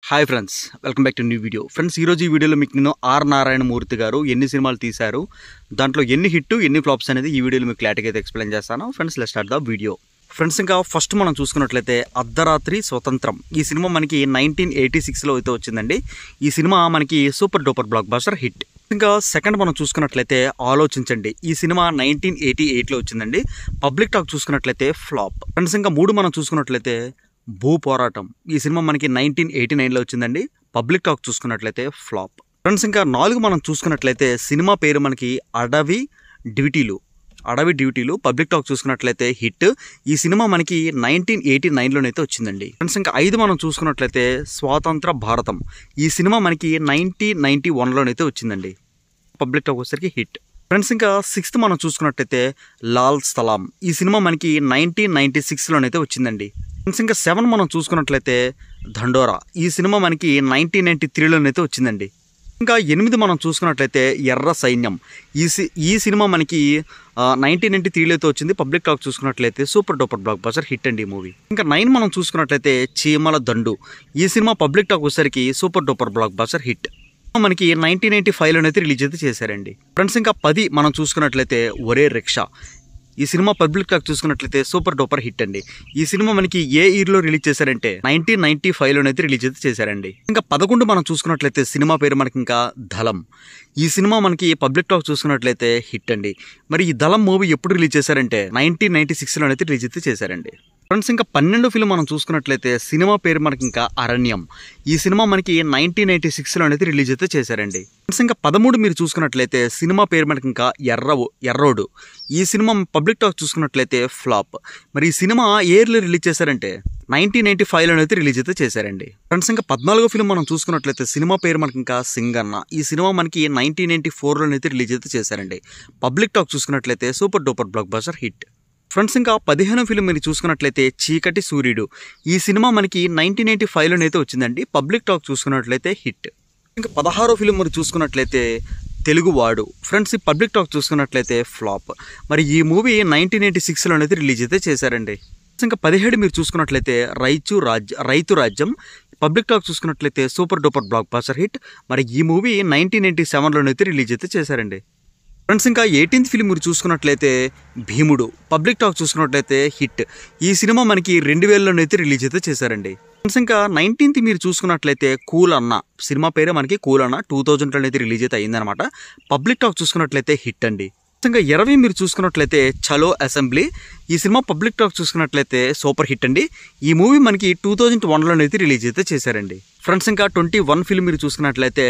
Hi friends, welcome back to new video. Friends, ఈరోజు ఈ వీడియోలో మీకు నేను ఆర్ నారాయణమూర్తి గారు ఎన్ని సినిమాలు తీశారు, దాంట్లో ఎన్ని హిట్ ఎన్ని ఫ్లాప్స్ అనేది ఈ వీడియోలో మీకు క్లారిటీగా అయితే ఎక్స్ప్లెయిన్ చేస్తాను. Friends, let's start the video. Friends, ఇంకా ఫస్ట్ మనం చూసుకున్నట్లయితే అర్ధరాత్రి స్వతంత్రం ఈ సినిమా మనకి 1986లో అయితే వచ్చిందండి. ఈ సినిమా మనకి super duper block buster hit. ఇంకా సెకండ్ మనం చూసుకున్నట్లయితే ఆలోచించండి ఈ సినిమా 1988లో వచ్చిందండి. పబ్లిక్ టాక్ చూసుకున్నట్లయితే ఫ్లాప్. ఫ్రెండ్స్, ఇంకా మూడు మనం చూసుకున్నట్లయితే భూ పోరాటం ఈ సినిమా మనకి 1989లో వచ్చిందండి. పబ్లిక్ టాక్ చూసుకున్నట్లయితే ఫ్లాప్. ఫ్రెండ్స్, ఇంకా నాలుగు మనం చూసుకున్నట్లయితే సినిమా పేరు మనకి అడవి డ్యూటీలు పబ్లిక్ టాక్ చూసుకున్నట్లయితే హిట్. ఈ సినిమా మనకి 1989లోనైతే వచ్చిందండి. ఫ్రెండ్స్, ఇంకా ఐదు మనం చూసుకున్నట్లయితే స్వాతంత్ర భారతం ఈ సినిమా మనకి 1991లోనైతే వచ్చిందండి. పబ్లిక్ టాక్ వచ్చేసరికి హిట్. ఫ్రెండ్స్, ఇంకా సిక్స్త్ మనం చూసుకున్నట్లయితే లాల్ సలాం ఈ సినిమా మనకి 1996లోనైతే వచ్చిందండి. ఫ్రెండ్స్, ఇంకా సెవెన్ మనం చూసుకున్నట్లయితే దండోరా ఈ సినిమా మనకి 1993లోనైతే వచ్చిందండి. ఇంకా ఎనిమిది మనం చూసుకున్నట్లయితే ఎర్ర సైన్యం ఈ సినిమా మనకి 1993లో అయితే వచ్చింది. పబ్లిక్ టాక్ చూసుకున్నట్లయితే super duper block buster hit అండి ఈ మూవీ. ఇంకా 9 మనం చూసుకున్నట్లయితే చీమల దండు ఈ సినిమా పబ్లిక్ టాక్ వచ్చేసరికి super duper block buster hit. మనకి 1995లోనైతే రిలీజ్ అయితే చేశారండి. ఫ్రెండ్స్, ఇంకా 10 మనం చూసుకున్నట్లయితే ఒరే రిక్షా ఈ సినిమా పబ్లిక్ టాక్ చూసుకున్నట్లయితే సూపర్ డూపర్ హిట్ అండి. ఈ సినిమా మనకి ఏ ఇయర్లో రిలీజ్ చేశారంటే 1995లోనైతే రిలీజ్ అయితే చేశారండి. ఇంకా 11 మనం చూసుకున్నట్లయితే సినిమా పేరు మనకి ఇంకా దళం ఈ సినిమా మనకి పబ్లిక్ టాక్ చూసుకున్నట్లయితే హిట్ అండి. మరి ఈ దళం మూవీ ఎప్పుడు రిలీజ్ చేశారంటే 1996లోనైతే రిలీజ్ అయితే చేశారండి. ఫ్రెండ్స్, ఇంకా 12 ఫిల్మ్ మనం చూసుకున్నట్లయితే సినిమా పేరు మనకి ఇంకా అరణ్యం ఈ సినిమా మనకి 1996లోనైతే రిలీజ్ అయితే చేశారండి. ఫ్రెండ్స్, ఇంకా 13 మీరు చూసుకున్నట్లయితే సినిమా పేరు మనకి ఇంకా ఎర్రోడు ఈ సినిమా పబ్లిక్ టాక్ చూసుకున్నట్లయితే ఫ్లాప్. మరి ఈ సినిమా ఏ ఇయర్లో రిలీజ్ చేశారంటే 1995లోనైతే రిలీజ్ అయితే చేశారండి. ఫ్రెండ్స్, ఇంకా 14 ఫిల్మ్ మనం చూసుకున్నట్లయితే సినిమా పేరు మనకి ఇంకా సింగన్న ఈ సినిమా మనకి 1994లోనైతే రిలీజ్ అయితే చేశారండి. పబ్లిక్ టాక్ చూసుకున్నట్లయితే super duper block buster hit. Friends, ఇంకా 15 ఫిల్మ్ మీరు చూసుకున్నట్లయితే చీకటి సూర్యుడు ఈ సినిమా మనకి 1985లోనైతే వచ్చిందండి. పబ్లిక్ టాక్ చూసుకున్నట్లయితే హిట్. ఇంకా 16 ఫిల్మ్ మీరు చూసుకున్నట్లయితే తెలుగువాడు ఫ్రెండ్స్ ఈ పబ్లిక్ టాక్ చూసుకున్నట్లయితే ఫ్లాప్. మరి ఈ మూవీ 1986లోనైతే రిలీజ్ అయితే చేశారండి. ఇంకా 17 మీరు చూసుకున్నట్లయితే రైతు రాజ్యం పబ్లిక్ టాక్ చూసుకున్నట్లయితే super duper block buster hit. మరి ఈ మూవీ 1987లోనైతే రిలీజ్ అయితే చేశారండి. ఫ్రెండ్స్, ఇంకా 18th ఫిలిం మీరు చూసుకున్నట్లయితే భీముడు పబ్లిక్ టాక్ చూసుకున్నట్లయితే హిట్. ఈ సినిమా మనకి 2000లోనైతే రిలీజ్ అయితే చేశారండి. ఫ్రెండ్స్, ఇంకా 19th మీరు చూసుకున్నట్లయితే కూల్ అన్న సినిమా పేరే మనకి కూల్ అన్న 2000లోనైతే రిలీజ్ అయితే అయిందనమాట. పబ్లిక్ టాక్ చూసుకున్నట్లయితే హిట్ అండి. ఇంకా 20 మీరు చూసుకున్నట్లయితే చలో అసెంబ్లీ ఈ సినిమా పబ్లిక్ టాక్ చూసుకున్నట్లయితే సూపర్ హిట్ అండి. ఈ మూవీ మనకి 2001లోనైతే రిలీజ్ అయితే చేశారండి. ఫ్రెండ్స్, ఇంకా 21 ఫిల్మ్ మీరు చూసుకున్నట్లయితే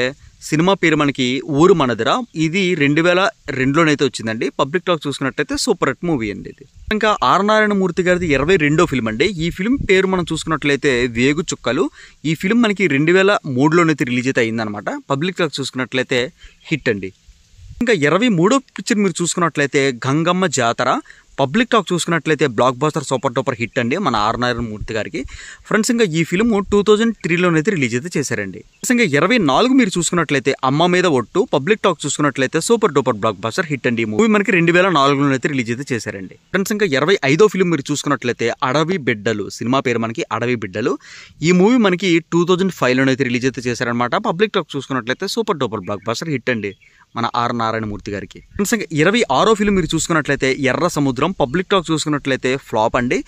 సినిమా పేరు మనకి ఊరు మనదిరా ఇది 2002లోనైతే వచ్చిందండి. పబ్లిక్ టాక్ చూసుకున్నట్లయితే సూపర్ హిట్ మూవీ అండి ఇది. ఇంకా ఆర్ నారాయణమూర్తి గారిది 22వ ఫిల్మ్ అండి. ఈ ఫిల్మ్ పేరు మనం చూసుకున్నట్లయితే వేగు చుక్కలు ఈ ఫిల్మ్ మనకి 2003లోనైతే రిలీజ్ అయితే అయిందనమాట. పబ్లిక్ టాక్ చూసుకున్నట్లయితే హిట్ అండి. ఇంకా 23వ పిక్చర్ మీరు చూసుకున్నట్లయితే గంగమ్మ జాతర పబ్లిక్ టాక్ చూసుకున్నట్లయితే block buster super duper hit అండి మన ఆర్ నారాయణమూర్తి గారికి. ఫ్రెండ్స్, ఇంకా ఈ ఫిల్మ్ 2003లోనైతే రిలీజ్ అయితే చేశారండి. ఇంకా 24 మీరు చూసుకున్నట్లయితే అమ్మ మీద ఒట్టు పబ్లిక్ టాక్ చూసుకున్నట్లయితే super duper block buster hit అండి. ఈ మూవీ మనకి 2004లోనైతే రిలీజ్ అయితే చేశారండి. ఫ్రెండ్స్, ఇంకా 25వ ఫిల్మ్ మీరు చూసుకున్నట్లయితే అడవి బిడ్డలు సినిమా పేరు మనకి అడవి బిడ్డలు ఈ మూవీ మనకి 2005లోనైతే రిలీజ్ అయితే చేశారనమాట. పబ్లిక్ టాక్ చూసుకున్నట్లయితే super duper block buster hit అండి మన ఆర్ నారాయణమూర్తి గారికి. ఫ్రెండ్స్, ఇంకా 26వ ఫిల్మ్ మీరు చూసుకున్నట్లయితే ఎర్ర సముద్రం పబ్లిక్ టాక్ చూసుకున్నట్లయితే ఫ్లాప్ అండి.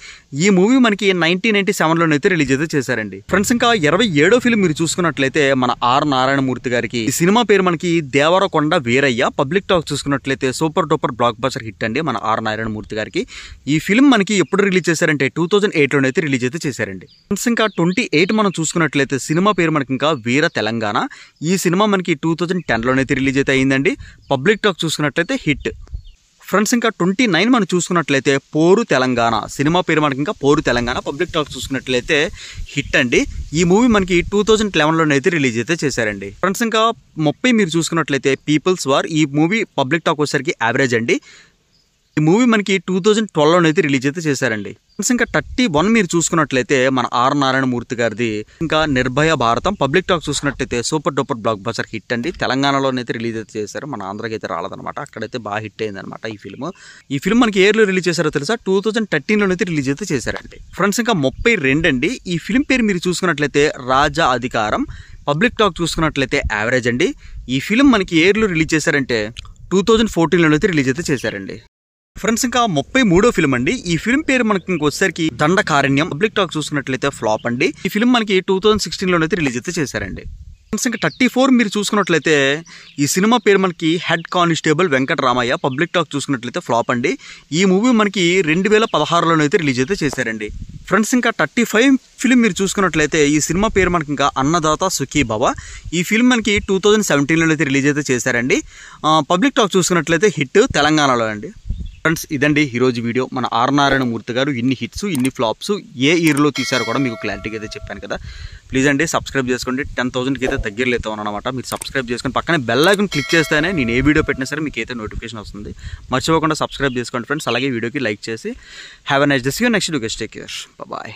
ఈ మూవీ మనకి 1997లోనైతే రిలీజ్ అయితే చేశారండి. ఫ్రెండ్స్, ఇంకా 27వ ఫిల్మ్ మీరు చూసుకున్నట్లయితే మన ఆర్ నారాయణమూర్తి గారికి ఈ సినిమా పేరు మనకి దేవరకొండ వీరయ్య పబ్లిక్ టాక్ చూసుకున్నట్లయితే super duper block buster hit అండి మన ఆర్ నారాయణమూర్తి గారికి. ఈ ఫిల్మ్ మనకి ఎప్పుడు రిలీజ్ చేశారంటే 2008లోనైతే రిలీజ్ అయితే చేశారండి. ఫ్రెండ్స్, ఇంకా 28 మనం చూసుకున్నట్లయితే సినిమా పేరు మనకి ఇంకా వీర తెలంగాణ ఈ సినిమా మనకి 2010లోనైతే రిలీజ్ అయితే అయిందండి. పబ్లిక్ టాక్ చూసుకున్నట్లయితే హిట్. ఫ్రెండ్స్, ఇంకా 29 మనం చూసుకున్నట్లయితే పోరు తెలంగాణ సినిమా పేరు మనకి ఇంకా పోరు తెలంగాణ పబ్లిక్ టాక్ చూసుకున్నట్లయితే హిట్ అండి. ఈ మూవీ మనకి 2011లోనైతే రిలీజ్ అయితే చేశారండి. ఫ్రెండ్స్, ఇంకా 30 మీరు చూసుకున్నట్లయితే పీపుల్స్ వార్ ఈ మూవీ పబ్లిక్ టాక్ వచ్చేసరికి యావరేజ్ అండి. ఈ మూవీ మనకి 2012లోనైతే రిలీజ్ అయితే చేశారండి. ఇంకా 31 మీరు చూసుకున్నట్లయితే మన ఆర్ నారాయణమూర్తి గారిది ఇంకా నిర్భయ భారతం పబ్లిక్ టాక్ చూసుకున్నట్లయితే super duper block buster hit అండి. తెలంగాణలోనైతే రిలీజ్ అయితే చేశారు, మన ఆంధ్రాకి అయితే రాలేదనమాట. అక్కడైతే బాగా హిట్ అయింది అనమాట ఈ ఫిల్మ్ మనకి ఏర్లో రిలీజ్ చేశారో తెలుసా, 2013లోనైతే రిలీజ్ అయితే చేశారండి. ఫ్రెండ్స్ ఇంకా 32 అండి. ఈ ఫిల్మ్ పేరు మీరు చూసుకున్నట్లయితే రాజా అధికారం. పబ్లిక్ టాక్ చూసుకున్నట్లయితే యావరేజ్ అండి. ఈ ఫిల్మ్ మనకి ఏర్లో రిలీజ్ చేశారంటే 2014లోనైతే రిలీజ్ అయితే చేశారండి. ఫ్రెండ్స్ ఇంకా 33వ ఫిల్మ్ అండి. ఈ ఫిల్మ్ పేరు మనకి ఇంకొచ్చేసరికి దండకారణ్యం. పబ్లిక్ టాక్ చూసుకున్నట్లయితే ఫ్లాప్ అండి. ఈ ఫిల్మ్ మనకి 2016లోనైతే రిలీజ్ అయితే చేశారండి. ఫ్రెండ్స్ ఇంకా 34 మీరు చూసుకున్నట్లయితే ఈ సినిమా పేరు మనకి head constable Venkataramayya. Public talk చూసుకున్నట్లయితే ఫ్లాప్ అండి. ఈ మూవీ మనకి 2016లోనైతే రిలీజ్ అయితే చేశారండి. ఫ్రెండ్స్ ఇంకా 35 ఫిల్మ్ మీరు చూసుకున్నట్లయితే ఈ సినిమా పేరు మనకి ఇంకా అన్నదాత సుఖీ భవ. ఈ ఫిల్మ్ మనకి 2017లోనైతే రిలీజ్ అయితే చేశారండి. పబ్లిక్ టాక్ చూసుకున్నట్లయితే హిట్ తెలంగాణలో అండి. ఫ్రెండ్స్ ఇదండి ఈరోజు వీడియో. మన ఆర్ నారాయణమూర్తి గారు ఇన్ని హిట్స్ ఇన్ని ఫ్లాప్స్ ఏ ఇయర్లో తీశారో కూడా మీకు క్లారిటీగా అయితే చెప్పాను కదా. ప్లీజ్ అండి సబ్స్క్రైబ్ చేసుకోండి. 10,000కి అయితే దగ్గరలో అయితే అనమాట. మీరు సబ్స్క్రైబ్ చేసుకొని పక్కనే బెల్ ఐకాన్ క్లిక్ చేస్తేనే నేను ఏ వీడియో పెట్టినా సరే మీకు అయితే నోటిఫికేషన్ వస్తుంది. మర్చిపోకుండా సబ్స్క్రైబ్ చేసుకోండి ఫ్రెండ్స్. అలాగే వీడియోకి లైక్ చేసి have a nice day. See you next video. Take care. Bye.